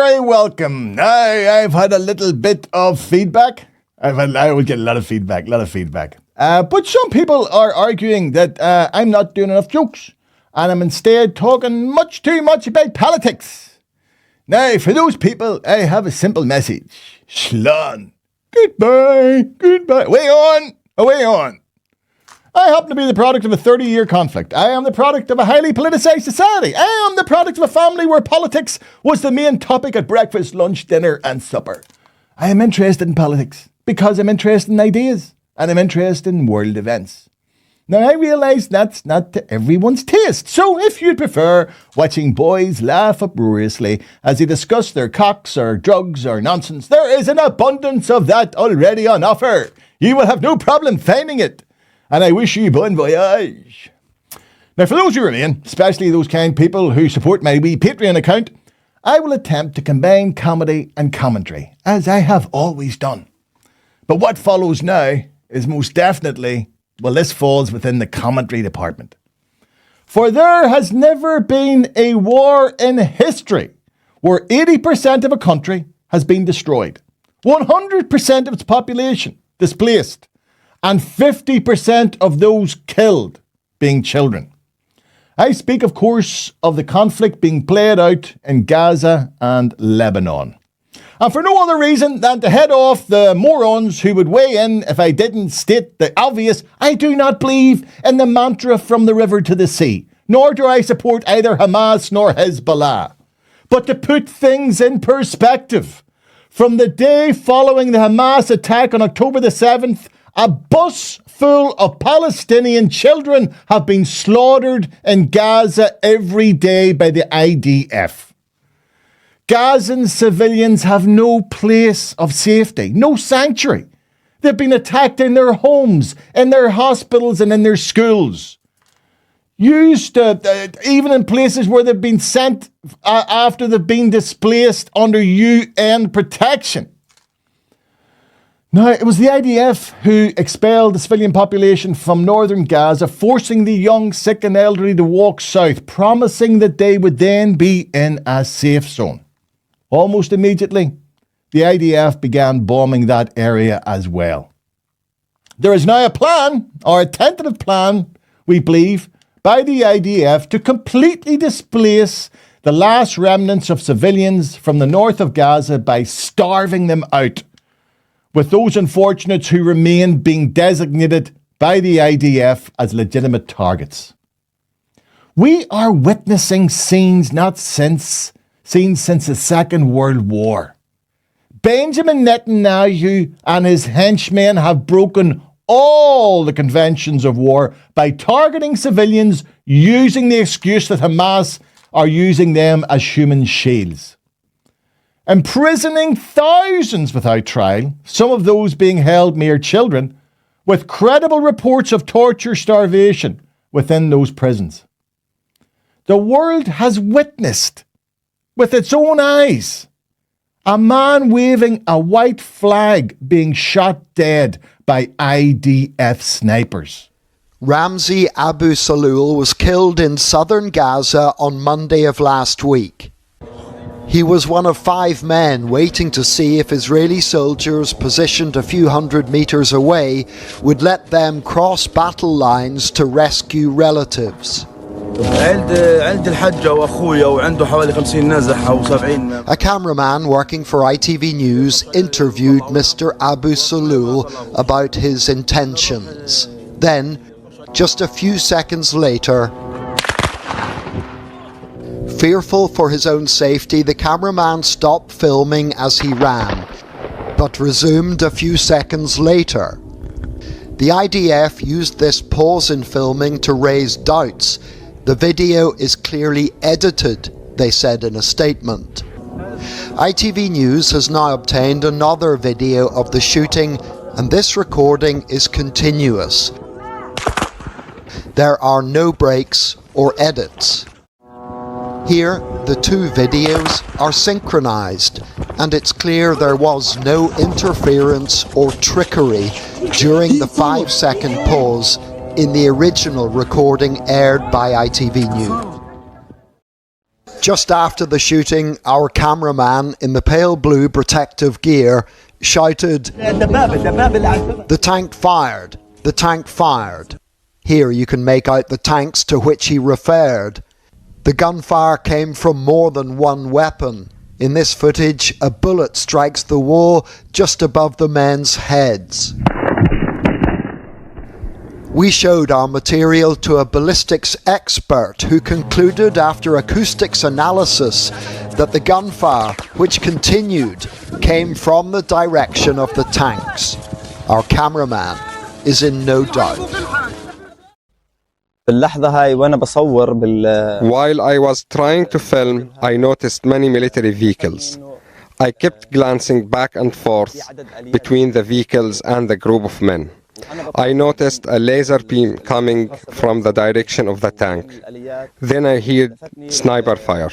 very welcome. Now, I've had a little bit of feedback. I always get a lot of feedback. But some people are arguing that I'm not doing enough jokes, and I'm instead talking much too much about politics. Now, for those people, I have a simple message. Slán. Goodbye. Away on. I happen to be the product of a 30-year conflict. I am the product of a highly politicised society. I am the product of a family where politics was the main topic at breakfast, lunch, dinner and supper. I am interested in politics because I'm interested in ideas and I'm interested in world events. Now, I realise that's not to everyone's taste. So if you'd prefer watching boys laugh uproariously as they discuss their cocks or drugs or nonsense, there is an abundance of that already on offer. You will have no problem finding it. And I wish you bon voyage. Now, for those who remain, especially those kind people who support my wee Patreon account, I will attempt to combine comedy and commentary, as I have always done. But what follows now is most definitely, well, this falls within the commentary department. For there has never been a war in history where 80% of a country has been destroyed, 100% of its population displaced, and 50% of those killed being children. I speak, of course, of the conflict being played out in Gaza and Lebanon. And for no other reason than to head off the morons who would weigh in if I didn't state the obvious, I do not believe in the mantra from the river to the sea, nor do I support either Hamas nor Hezbollah. But to put things in perspective, from the day following the Hamas attack on October the 7th, a bus full of Palestinian children have been slaughtered in Gaza every day by the IDF. Gazan civilians have no place of safety, no sanctuary. They've been attacked in their homes, in their hospitals and in their schools. Used even in places where they've been sent after they've been displaced under UN protection. Now, it was the IDF who expelled the civilian population from northern Gaza, forcing the young, sick and elderly to walk south, promising that they would then be in a safe zone. Almost immediately, the IDF began bombing that area as well. There is now a plan, or a tentative plan, we believe, by the IDF to completely displace the last remnants of civilians from the north of Gaza by starving them out, with those unfortunates who remain being designated by the IDF as legitimate targets. We are witnessing scenes since the Second World War. Benjamin Netanyahu and his henchmen have broken all the conventions of war by targeting civilians using the excuse that Hamas are using them as human shields. Imprisoning thousands without trial, some of those being held mere children, with credible reports of torture, starvation within those prisons. The world has witnessed, with its own eyes, a man waving a white flag being shot dead by IDF snipers. Ramzi Abu Salul was killed in southern Gaza on Monday of last week. He was one of 5 men waiting to see if Israeli soldiers positioned a few hundred meters away would let them cross battle lines to rescue relatives. A cameraman working for ITV News interviewed Mr. Abu Salul about his intentions. Then, just a few seconds later, fearful for his own safety, the cameraman stopped filming as he ran, but resumed a few seconds later. The IDF used this pause in filming to raise doubts. The video is clearly edited, they said in a statement. ITV News has now obtained another video of the shooting, and this recording is continuous. There are no breaks or edits. Here, the 2 videos are synchronized, and it's clear there was no interference or trickery during the 5-second pause in the original recording aired by ITV News. Just after the shooting, our cameraman in the pale blue protective gear shouted, "The tank fired! The tank fired!" Here you can make out the tanks to which he referred. The gunfire came from more than one weapon. In this footage, a bullet strikes the wall just above the men's heads. We showed our material to a ballistics expert who concluded after acoustics analysis that the gunfire, which continued, came from the direction of the tanks. Our cameraman is in no doubt. While I was trying to film, I noticed many military vehicles. I kept glancing back and forth between the vehicles and the group of men. I noticed a laser beam coming from the direction of the tank. Then I heard sniper fire.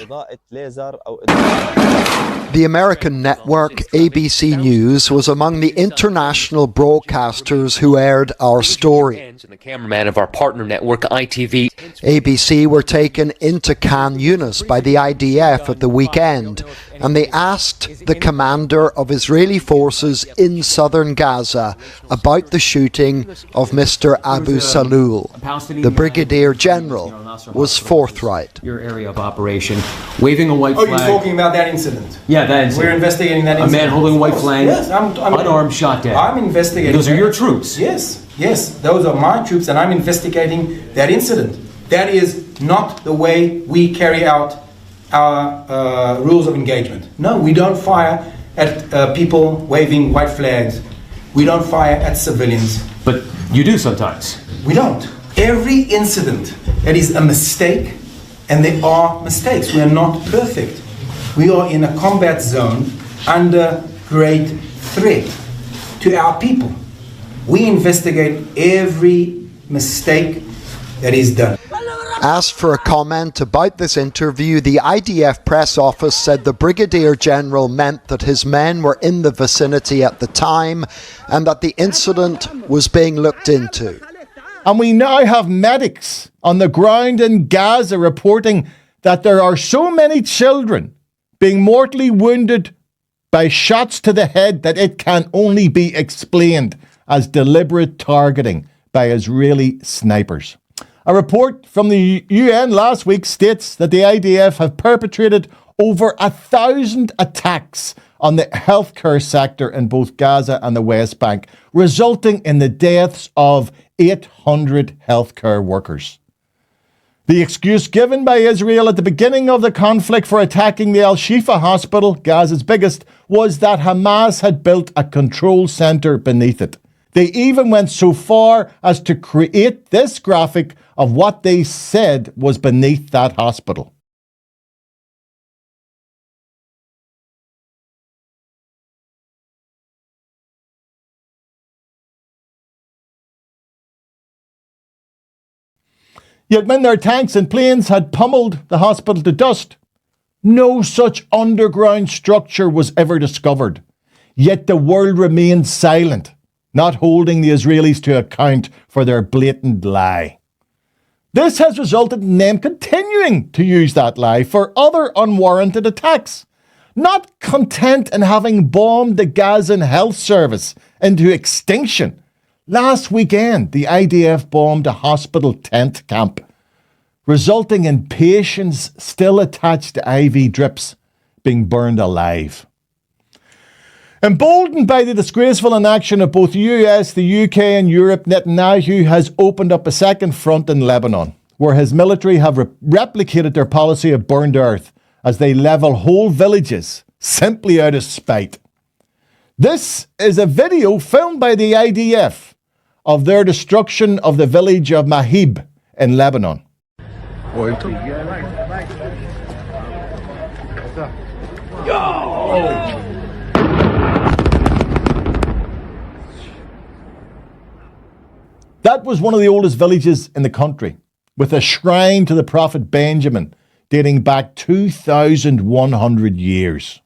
The American network ABC News was among the international broadcasters who aired our story. The cameraman of our partner network, ITV. ABC were taken into Khan Yunis by the IDF at the weekend, and they asked the commander of Israeli forces in southern Gaza about the shooting of Mr. Abu Salul. The Brigadier General was forthright. Your area of operation, waving a white flag. Oh, you're talking about that incident? Yeah, that incident. We're investigating that incident. A man holding a white flag, yes, I'm unarmed, shot dead. I'm investigating. Those are your troops? Yes, yes, those are my troops, and I'm investigating that incident. That is not the way we carry out our rules of engagement. No, we don't fire at people waving white flags. We don't fire at civilians. But you do sometimes. We don't. Every incident that is a mistake, and there are mistakes, we are not perfect. We are in a combat zone under great threat to our people. We investigate every mistake that is done. Asked for a comment about this interview, the IDF press office said the Brigadier General meant that his men were in the vicinity at the time and that the incident was being looked into. And we now have medics on the ground in Gaza reporting that there are so many children being mortally wounded by shots to the head that it can only be explained as deliberate targeting by Israeli snipers. A report from the UN last week states that the IDF have perpetrated over 1,000 attacks on the healthcare sector in both Gaza and the West Bank, resulting in the deaths of 800 healthcare workers. The excuse given by Israel at the beginning of the conflict for attacking the Al-Shifa hospital, Gaza's biggest, was that Hamas had built a control centre beneath it. They even went so far as to create this graphic of what they said was beneath that hospital. Yet when their tanks and planes had pummeled the hospital to dust, no such underground structure was ever discovered. Yet the world remained silent, not holding the Israelis to account for their blatant lie. This has resulted in them continuing to use that lie for other unwarranted attacks. Not content in having bombed the Gazan health service into extinction, last weekend the IDF bombed a hospital tent camp, resulting in patients still attached to IV drips being burned alive. Emboldened by the disgraceful inaction of both the US, the UK and Europe, Netanyahu has opened up a second front in Lebanon, where his military have replicated their policy of burned earth as they level whole villages simply out of spite. This is a video filmed by the IDF of their destruction of the village of Mahib in Lebanon. That was one of the oldest villages in the country, with a shrine to the prophet Benjamin dating back 2,100 years.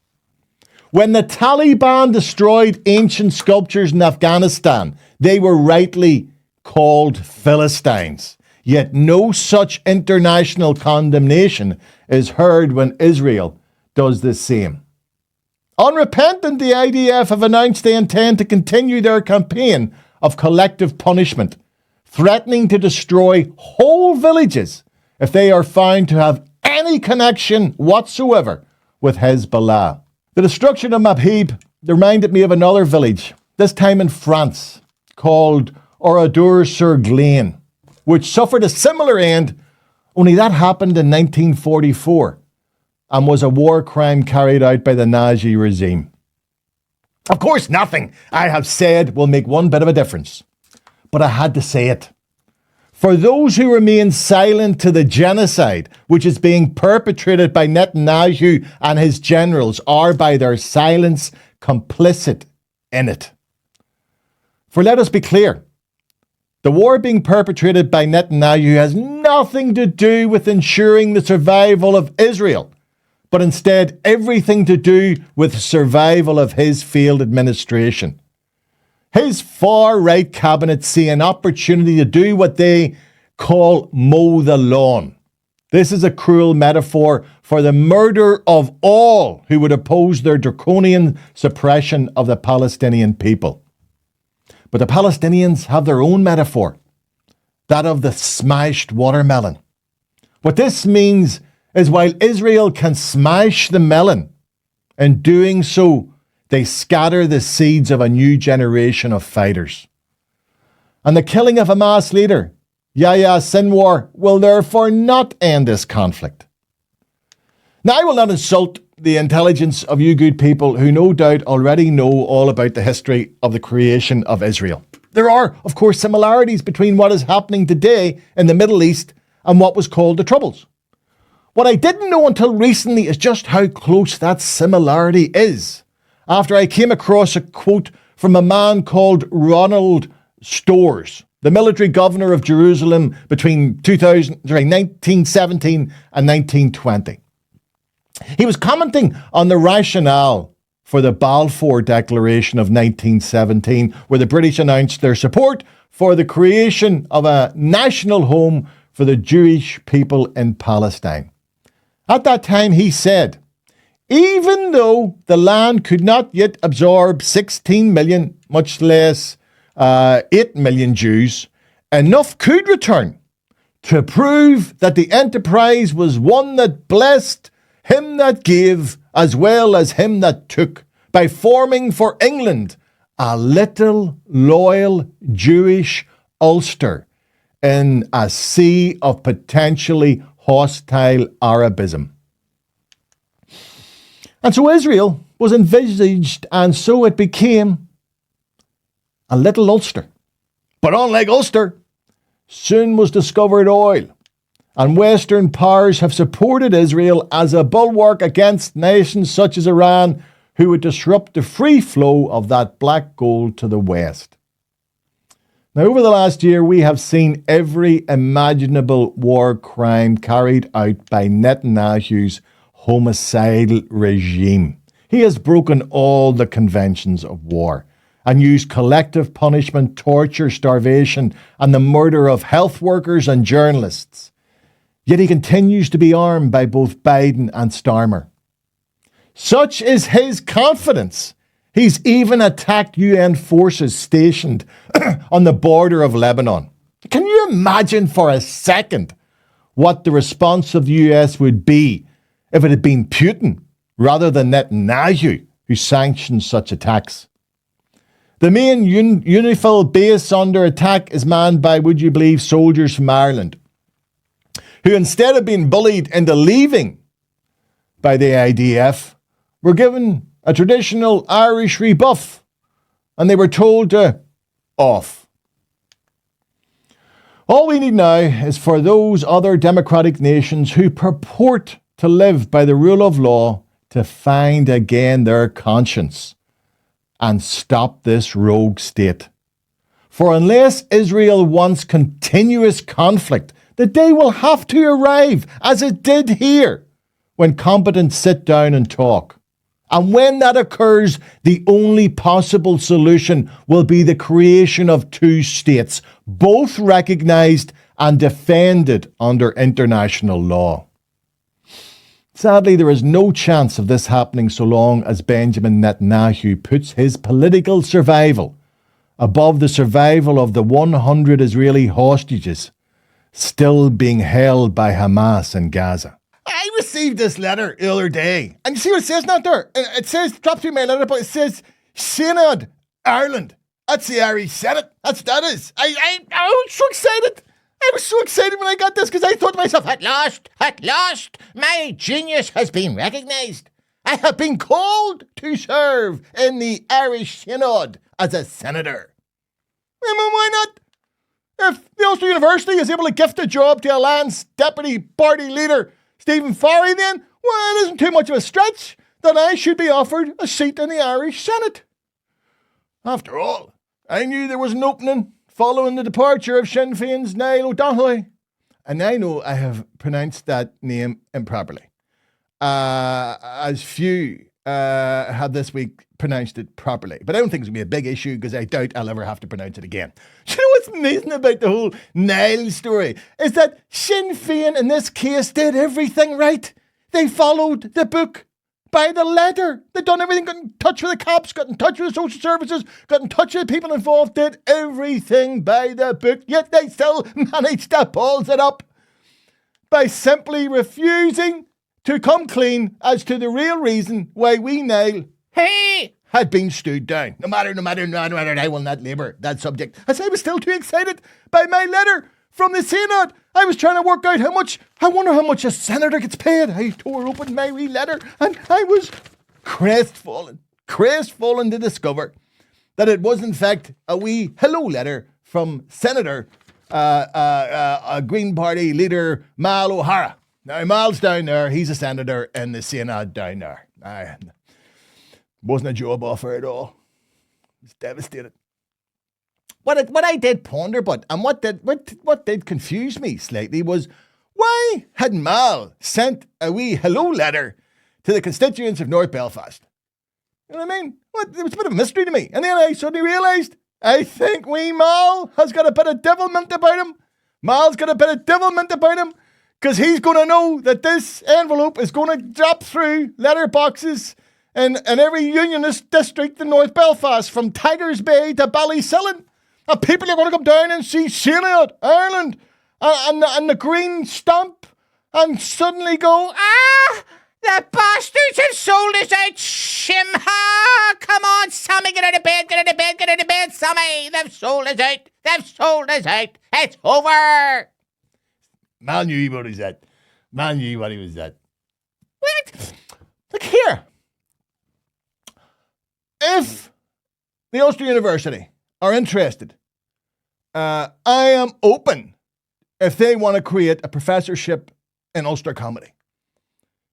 When the Taliban destroyed ancient sculptures in Afghanistan, they were rightly called Philistines. Yet no such international condemnation is heard when Israel does the same. Unrepentant, the IDF have announced they intend to continue their campaign of collective punishment, threatening to destroy whole villages if they are found to have any connection whatsoever with Hezbollah. The destruction of Mabhib reminded me of another village, this time in France, called Oradour-sur-Glane, which suffered a similar end, only that happened in 1944 and was a war crime carried out by the Nazi regime. Of course, nothing I have said will make one bit of a difference, but I had to say it. For those who remain silent to the genocide which is being perpetrated by Netanyahu and his generals are by their silence complicit in it. For let us be clear, the war being perpetrated by Netanyahu has nothing to do with ensuring the survival of Israel, but instead everything to do with survival of his failed administration. His far-right cabinet see an opportunity to do what they call mow the lawn. This is a cruel metaphor for the murder of all who would oppose their draconian suppression of the Palestinian people. But the Palestinians have their own metaphor, that of the smashed watermelon. What this means is while Israel can smash the melon, in doing so, they scatter the seeds of a new generation of fighters. And the killing of Hamas leader Yahya Sinwar will therefore not end this conflict. Now, I will not insult the intelligence of you good people who no doubt already know all about the history of the creation of Israel. There are, of course, similarities between what is happening today in the Middle East and what was called the Troubles. What I didn't know until recently is just how close that similarity is, after I came across a quote from a man called Ronald Storrs, the military governor of Jerusalem between 1917 and 1920. He was commenting on the rationale for the Balfour Declaration of 1917, where the British announced their support for the creation of a national home for the Jewish people in Palestine. At that time, he said, even though the land could not yet absorb 16 million, much less 8 million Jews, enough could return to prove that the enterprise was one that blessed him that gave as well as him that took, by forming for England a little loyal Jewish Ulster in a sea of potentially hostile Arabism. And so Israel was envisaged, and so it became a little Ulster. But unlike Ulster, soon was discovered oil, and Western powers have supported Israel as a bulwark against nations such as Iran, who would disrupt the free flow of that black gold to the West. Now, over the last year, we have seen every imaginable war crime carried out by Netanyahu's homicidal regime. He has broken all the conventions of war and used collective punishment, torture, starvation, and the murder of health workers and journalists. Yet he continues to be armed by both Biden and Starmer. Such is his confidence. He's even attacked UN forces stationed on the border of Lebanon. Can you imagine for a second what the response of the US would be if it had been Putin rather than Netanyahu who sanctioned such attacks? The main UNIFIL base under attack is manned by, would you believe, soldiers from Ireland, who instead of being bullied into leaving by the IDF, were given a traditional Irish rebuff, and they were told to off. All we need now is for those other democratic nations who purport to live by the rule of law to find again their conscience and stop this rogue state. For unless Israel wants continuous conflict, the day will have to arrive, as it did here, when competents sit down and talk. And when that occurs, the only possible solution will be the creation of two states, both recognized and defended under international law. Sadly, there is no chance of this happening so long as Benjamin Netanyahu puts his political survival above the survival of the 100 Israeli hostages still being held by Hamas in Gaza. I received this letter the other day, and you see what it says not there? It says, drop through my letter, but it says, Synod, Ireland. That's the Irish Senate. That's what that is. I was so excited. I was so excited when I got this because I thought to myself, at last, my genius has been recognised. I have been called to serve in the Irish Synod as a senator. Why not? If the Ulster University is able to gift a job to a land's deputy party leader, Stephen Farry, then, well, it isn't too much of a stretch that I should be offered a seat in the Irish Senate. After all, I knew there was an opening following the departure of Sinn Féin's Niall O'Donoghue. And I know I have pronounced that name improperly. As few have this week pronounced it properly. But I don't think it's going to be a big issue because I doubt I'll ever have to pronounce it again. Do you know what's amazing about the whole Niall story? Is that Sinn Féin in this case did everything right. They followed the book by the letter. They done everything, got in touch with the cops, got in touch with the social services, got in touch with the people involved, did everything by the book, yet they still managed to balls it up by simply refusing to come clean as to the real reason why we Niall, had been stood down. No matter, I will not labour that subject, as I was still too excited by my letter from the Synod. I was trying to work out I wonder how much a senator gets paid. I tore open my wee letter and I was crestfallen to discover that it was in fact a wee hello letter from Senator Green Party leader Mal O'Hara. Now Mal's down there, he's a senator in the Synod down there. Wasn't a job offer at all. I was devastated. What I did ponder, and what did confuse me slightly was why had Mal sent a wee hello letter to the constituents of North Belfast? You know what I mean? It was a bit of a mystery to me. And then I suddenly realised, I think wee Mal has got a bit of devilment about him. Mal's got a bit of devilment about him because he's going to know that this envelope is going to drop through letter boxes in every unionist district in North Belfast, from Tigers Bay to Ballysillan. And people are going to come down and see Synod, Ireland, and the green stump, and suddenly go, the bastards have sold us out, Shimha! Come on, Sammy, get out of bed, Sammy! They've sold us out, it's over! Man knew what he was at. Look here. If the Ulster University are interested, I am open if they want to create a professorship in Ulster comedy.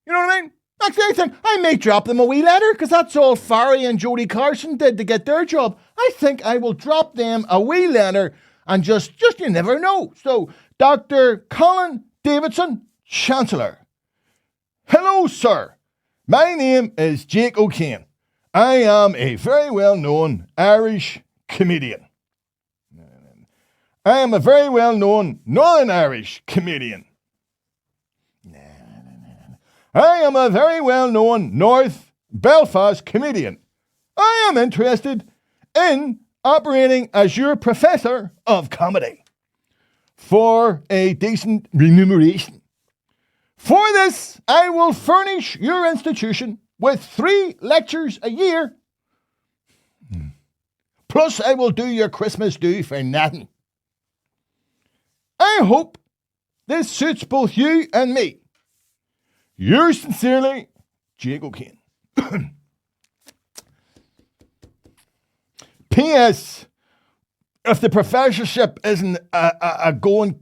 You know what I mean? Actually, I think I may drop them a wee letter because that's all Farry and Jody Carson did to get their job. I think I will drop them a wee letter and just you never know. So, Dr. Colin Davidson, Chancellor. Hello, sir. My name is Jake O'Kane. I am a very well-known Irish comedian. I am a very well-known Northern Irish comedian. I am a very well-known North Belfast comedian. I am interested in operating as your professor of comedy for a decent remuneration. For this, I will furnish your institution with 3 lectures a year. Plus, I will do your Christmas do for nothing. I hope this suits both you and me. Yours sincerely, Jake O'Kane. P.S. If the professorship isn't a going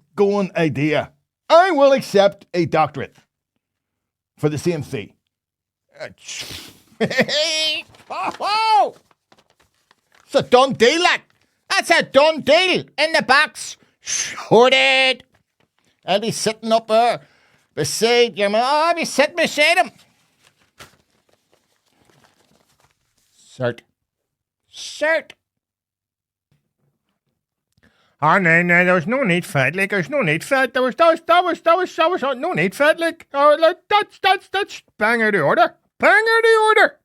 idea, I will accept a doctorate for the same fee. It's a done deal, lad. That's a done deal. In the box. Sorted. I'll be sitting up there beside your man. I'll be sitting beside him. Cert. Oh, no, there was no need for it. Like, there's no need for it. There was no need for it. Like, that's bang out of order. Bang out of order.